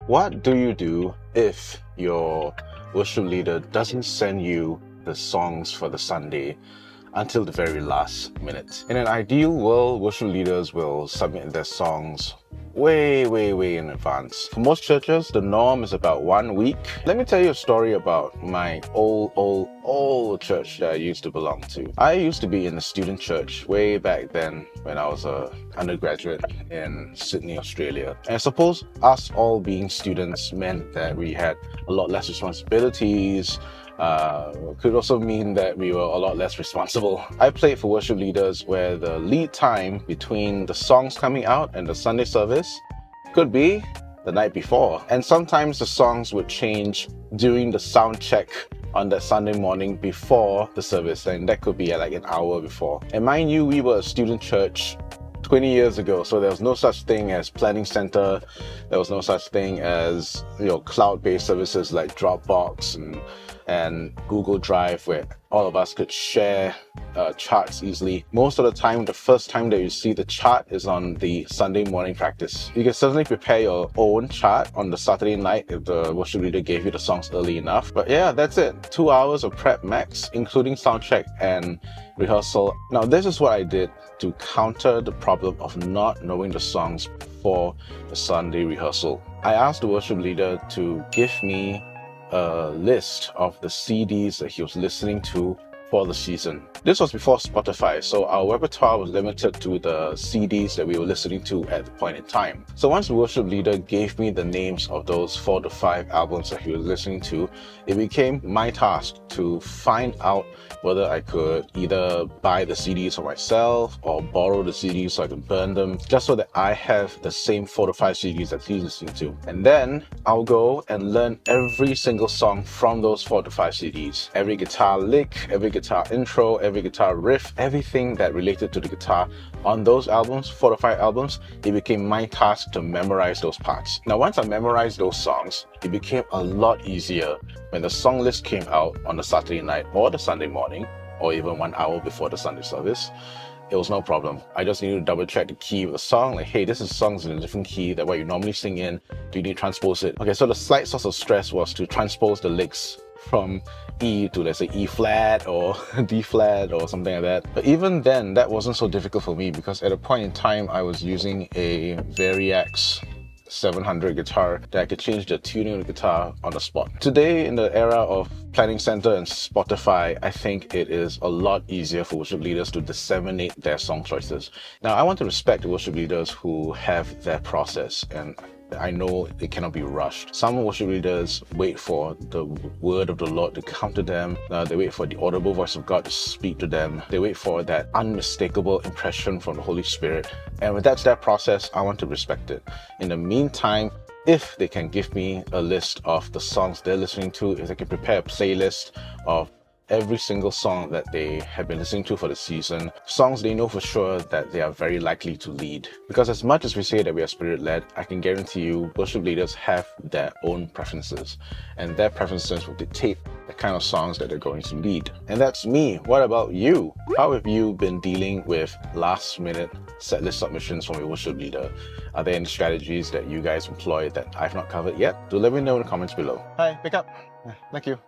What do you do if your worship leader doesn't send you the songs for the Sunday until the very last minute? In an ideal world, worship leaders will submit their songs way in advance. For most churches, the norm is about 1 week. Let me tell you a story about my old church that I used to belong to. I used to be in a student church way back then when I was an undergraduate in Sydney, Australia. And I suppose us all being students meant that we had a lot less responsibilities. Could also mean that we were a lot less responsible. I played for worship leaders where the lead time between the songs coming out and the Sunday service could be the night before. And sometimes the songs would change during the sound check on that Sunday morning before the service, and that could be like an hour before. And mind you, we were a student church 20 years ago, so there was no such thing as planning center. There was no such thing as cloud-based services like Dropbox and Google Drive, where all of us could share charts easily. Most of the time, the first time that you see the chart is on the Sunday morning practice. You can certainly prepare your own chart on the Saturday night if the worship leader gave you the songs early enough. But yeah, that's it. 2 hours of prep max, including sound check and rehearsal. Now, this is what I did to counter the problem of not knowing the songs before the Sunday rehearsal. I asked the worship leader to give me a list of the CDs that he was listening to for the season. This was before Spotify, so our repertoire was limited to the CDs that we were listening to at the point in time. So once the worship leader gave me the names of those 4 to 5 albums that he was listening to, it became my task to find out whether I could either buy the CDs for myself or borrow the CDs so I could burn them, just so that I have the same 4 to 5 CDs that he's listening to. And then I'll go and learn every single song from those 4 to 5 CDs. Every guitar lick, every guitar intro, every guitar riff, everything that related to the guitar on those albums, 4 to 5 albums, it became my task to memorize those parts. Now, once I memorized those songs, it became a lot easier when the song list came out on the Saturday night or the Sunday morning, or even 1 hour before the Sunday service. It was no problem. I just needed to double check the key of the song, like, hey, this is songs in a different key than what you normally sing in. Do you need to transpose it? Okay, so the slight source of stress was to transpose the licks from E to, let's say, E flat or D flat or something like that. But even then, that wasn't so difficult for me because at a point in time, I was using a Variax 700 guitar that I could change the tuning of the guitar on the spot. Today, in the era of Planning Center and Spotify, I think it is a lot easier for worship leaders to disseminate their song choices. Now, I want to respect the worship leaders who have their process, and I know it cannot be rushed. Some worship leaders wait for the word of the Lord to come to them. They wait for the audible voice of God to speak to them. They wait for that unmistakable impression from the Holy Spirit. And when that's their process, I want to respect it. In the meantime, if they can give me a list of the songs they're listening to, if they can prepare a playlist of every single song that they have been listening to for the season, songs they know for sure that they are very likely to lead. Because as much as we say that we are spirit-led, I can guarantee you worship leaders have their own preferences, and their preferences will dictate the kind of songs that they're going to lead. And that's me. What about you? How have you been dealing with last-minute setlist submissions from your worship leader? Are there any strategies that you guys employ that I've not covered yet? Do let me know in the comments below. Hi, pick up. Thank you.